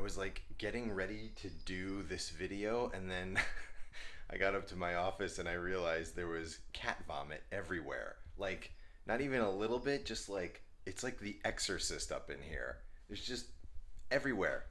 was like getting ready to do this video, and then I got up to my office and I realized there was cat vomit everywhere. Like, not even a little bit, just like it's like The Exorcist up in here. There's just everywhere.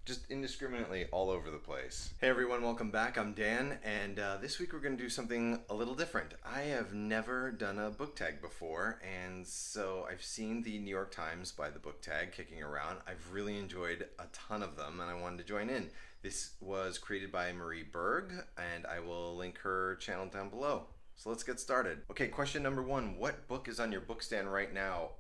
Just indiscriminately all over the place. Hey everyone, welcome back. I'm Dan, and this week we're going to do something a little different. I have never done a book tag before, and so I've seen the New York Times by the book tag kicking around. I've really enjoyed a ton of them, and I wanted to join in. This was created by Marie Berg, and I will link her channel down below. So let's get started. Okay, question number one. What book is on your book stand right now?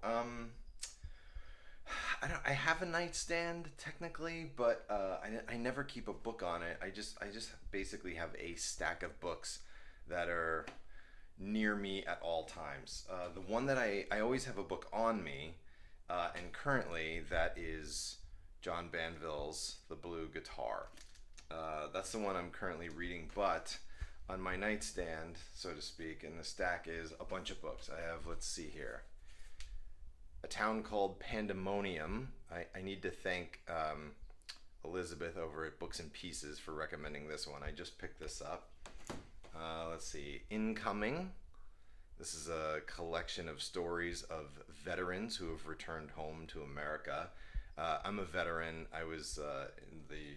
I have a nightstand technically, but I never keep a book on it. I just basically have a stack of books that are near me at all times. The one that I always have a book on me, and currently that is John Banville's The Blue Guitar. That's the one I'm currently reading, but on my nightstand, so to speak, in the stack is a bunch of books. I have, let's see here, A Town Called Pandemonium. I need to thank Elizabeth over at Books and Pieces for recommending this one. I just picked this up. Let's see, Incoming. This is a collection of stories of veterans who have returned home to America. I'm a veteran. I was in the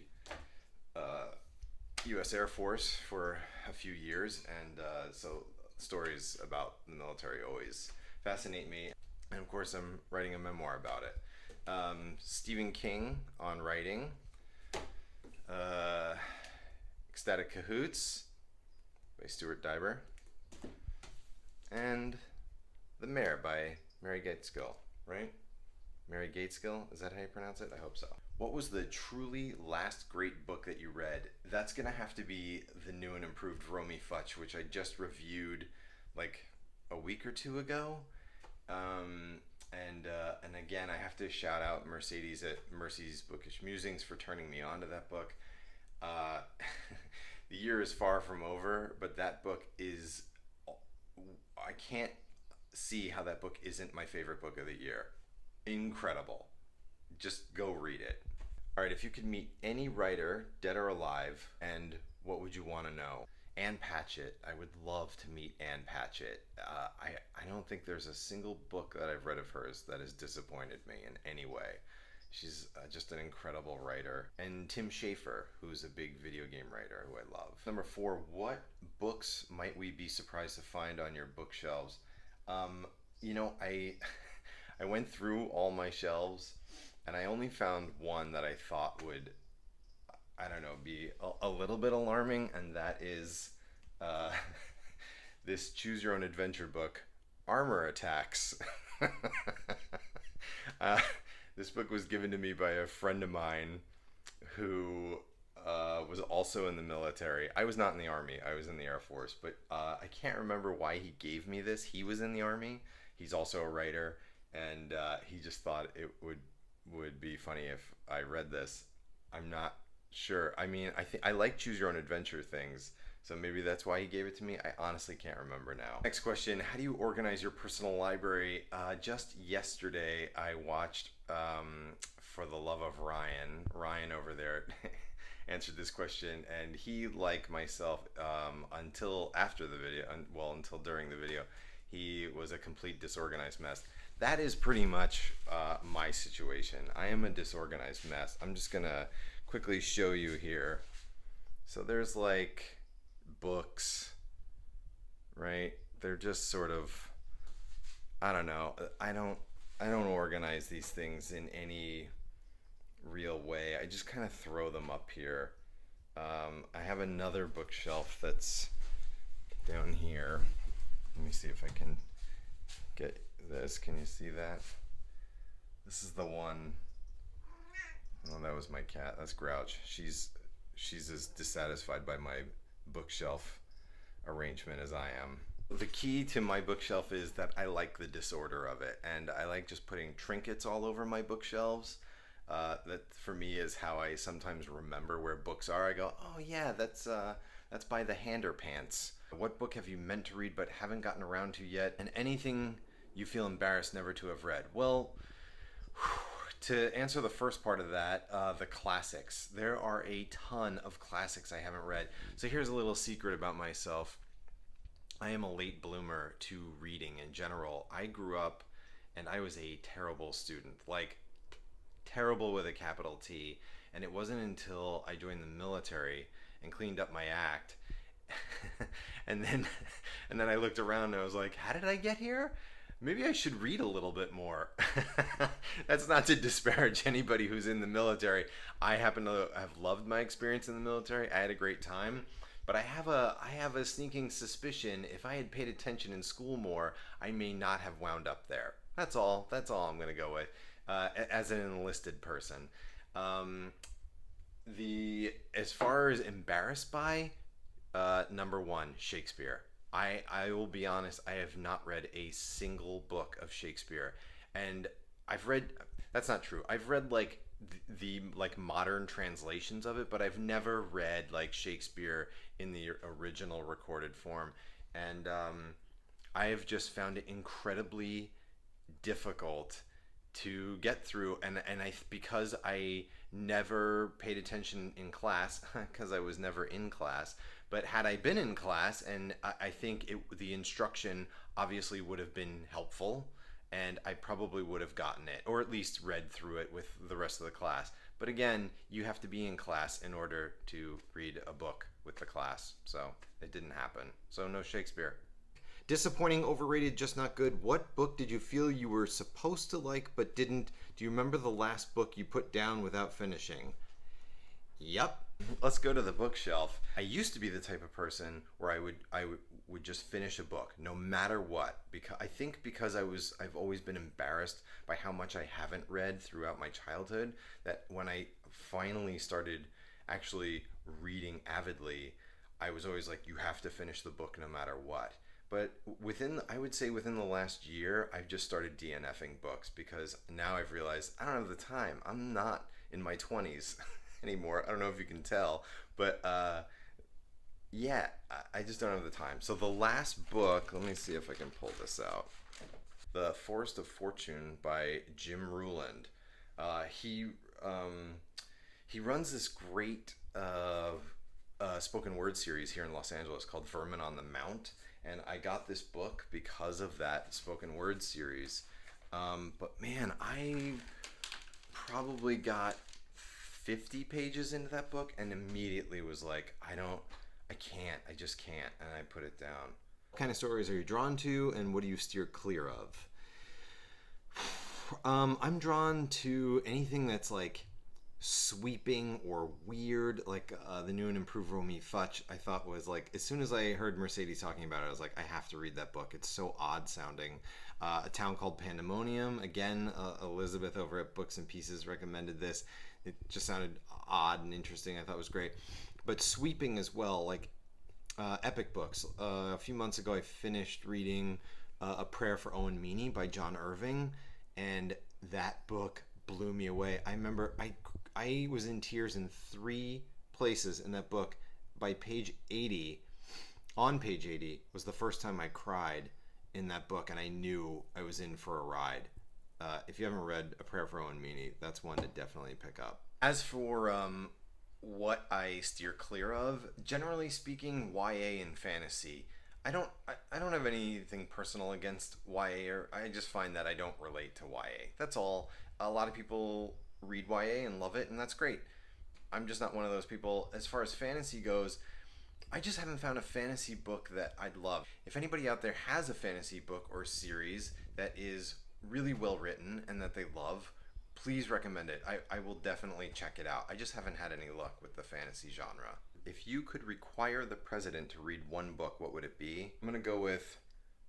U.S. Air Force for a few years, and so stories about the military always fascinate me. And of course, I'm writing a memoir about it. Stephen King on writing. Ecstatic Cahoots by Stuart Diber. And The Mare by Mary Gateskill, right? Mary Gateskill, is that how you pronounce it? I hope so. What was the truly last great book that you read? That's gonna have to be the new and improved Romy Futch, which I just reviewed like a week or two ago. And again, I have to shout out Mercedes at Mercy's Bookish Musings for turning me on to that book. The year is far from over, but that book is, I can't see how that book isn't my favorite book of the year. Incredible. Just go read it. All right, if you could meet any writer, dead or alive, and what would you want to know? Anne Patchett. I would love to meet Anne Patchett. I don't think there's a single book that I've read of hers that has disappointed me in any way. She's just an incredible writer. And Tim Schafer, who's a big video game writer who I love. Number 4, what books might we be surprised to find on your bookshelves? You know, I went through all my shelves, and I only found one that I thought would, I don't know, be a little bit alarming, and that is this Choose Your Own Adventure book, Armor Attacks. This book was given to me by a friend of mine who was also in the military. I was not in the Army, I was in the Air Force, but I can't remember why he gave me this. He was in the Army, he's also a writer, and he just thought it would be funny if I read this. I'm not sure. I mean, I like Choose Your Own Adventure things, so maybe that's why he gave it to me. I honestly can't remember now. Next question, how do you organize your personal library? Just yesterday I watched For the Love of Ryan. Ryan over there answered this question, and he, like myself, until after the video, until during the video, he was a complete disorganized mess. That is pretty much my situation. I am a disorganized mess. I'm just gonna quickly show you here. So there's like books, right? They're just sort of, I don't know. I don't organize these things in any real way. I just kind of throw them up here. I have another bookshelf that's down here. Let me see if I can get this. Can you see that? This is the one. Oh, that was my cat. That's Grouch. She's as dissatisfied by my bookshelf arrangement as I am. The key to my bookshelf is that I like the disorder of it, and I like just putting trinkets all over my bookshelves. That for me is how I sometimes remember where books are. I go, oh yeah, that's by the Hander Pants. What book have you meant to read but haven't gotten around to yet? And anything you feel embarrassed never to have read? Well, To answer the first part of that, the classics. There are a ton of classics I haven't read. So here's a little secret about myself. I am a late bloomer to reading in general. I grew up and I was a terrible student. Like, terrible with a capital T. And it wasn't until I joined the military and cleaned up my act and then and then I looked around and I was like, how did I get here? Maybe I should read a little bit more. That's not to disparage anybody who's in the military. I happen to have loved my experience in the military. I had a great time. But I have a sneaking suspicion if I had paid attention in school more, I may not have wound up there. That's all. That's all I'm going to go with as an enlisted person. The As far as embarrassed by, number one, Shakespeare. I will be honest, I have not read a single book of Shakespeare. And I've read, that's not true. I've read like the like modern translations of it, but I've never read like Shakespeare in the original recorded form. And I have just found it incredibly difficult to get through, and I because I never paid attention in class because I was never in class. But had I been in class, and I think the instruction obviously would have been helpful, and I probably would have gotten it, or at least read through it with the rest of the class. But again, you have to be in class in order to read a book with the class, so it didn't happen. So no Shakespeare. Disappointing, overrated, just not good. What book did you feel you were supposed to like but didn't? Do you remember the last book you put down without finishing? Yep. Let's go to the bookshelf. I used to be the type of person where I would just finish a book no matter what, because I think because I've always been embarrassed by how much I haven't read throughout my childhood, that when I finally started actually reading avidly, I was always like, you have to finish the book no matter what. But I would say within the last year, I've just started DNFing books because now I've realized I don't have the time. I'm not in my 20s anymore. I don't know if you can tell, but yeah, I just don't have the time. So the last book, let me see if I can pull this out. The Forest of Fortune by Jim Ruland. He runs this great spoken word series here in Los Angeles called Vermin on the Mount. And I got this book because of that spoken word series. But man, I probably got 50 pages into that book and immediately was like, I just can't. And I put it down. What kind of stories are you drawn to, and what do you steer clear of? I'm drawn to anything that's like sweeping or weird, like the new and improved Romy Futch. I thought was like, as soon as I heard Mercedes talking about it, I was like, I have to read that book. It's so odd sounding. A Town Called Pandemonium, again, Elizabeth over at Books and Pieces recommended this. It just sounded odd and interesting. I thought it was great, but sweeping as well, like epic books. A few months ago I finished reading A Prayer for Owen Meany by John Irving, and that book blew me away. I remember I was in tears in 3 places in that book. By page 80, on page 80, was the first time I cried in that book, and I knew I was in for a ride. If you haven't read A Prayer for Owen Meany, that's one to definitely pick up. As for what I steer clear of, generally speaking, YA and fantasy. I don't have anything personal against YA, or I just find that I don't relate to YA. That's all. A lot of people read YA and love it, and that's great. I'm just not one of those people. As far as fantasy goes, I just haven't found a fantasy book that I'd love. If anybody out there has a fantasy book or series that is really well written and that they love, please recommend it. I will definitely check it out. I just haven't had any luck with the fantasy genre. If you could require the president to read one book, what would it be? I'm going to go with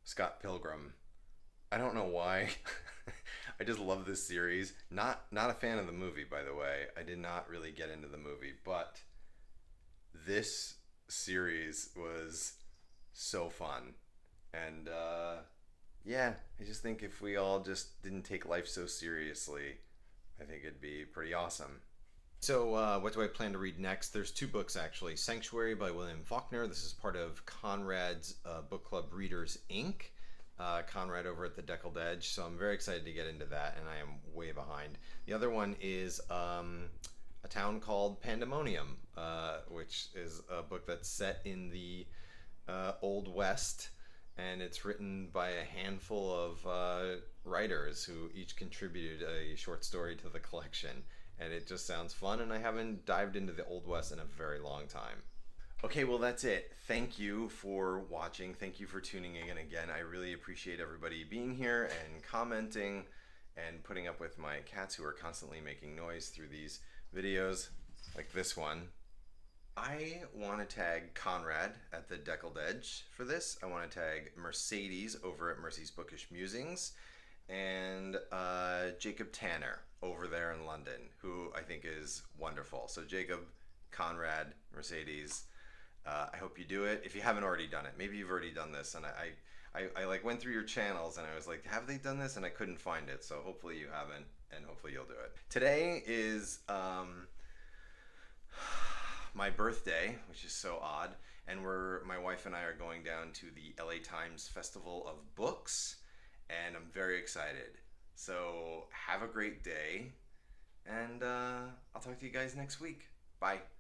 Scott Pilgrim. I don't know why. I just love this series. Not a fan of the movie, by the way. I did not really get into the movie, but this series was so fun. And yeah, I just think if we all just didn't take life so seriously, I think it'd be pretty awesome. So what do I plan to read next? There's 2 books, actually. Sanctuary by William Faulkner. This is part of Conrad's book club Readers Inc. Conrad over at the Deckled Edge. So I'm very excited to get into that, and I am way behind. The other one is A Town Called Pandemonium, which is a book that's set in the Old West, and it's written by a handful of writers who each contributed a short story to the collection. And it just sounds fun, and I haven't dived into the Old West in a very long time. Okay, well, that's it. Thank you for watching. Thank you for tuning in again. I really appreciate everybody being here and commenting and putting up with my cats who are constantly making noise through these videos, like this one. I want to tag Conrad at the Deckled Edge for this. I want to tag Mercedes over at Mercy's Bookish Musings, and Jacob Tanner over there in London, who I think is wonderful. So Jacob, Conrad, Mercedes, I hope you do it. If you haven't already done it, maybe you've already done this, and I like went through your channels and I was like, have they done this? And I couldn't find it. So hopefully you haven't, and hopefully you'll do it. Today is my birthday, which is so odd, and my wife and I are going down to the LA Times Festival of Books, and I'm very excited. So have a great day, and I'll talk to you guys next week. Bye.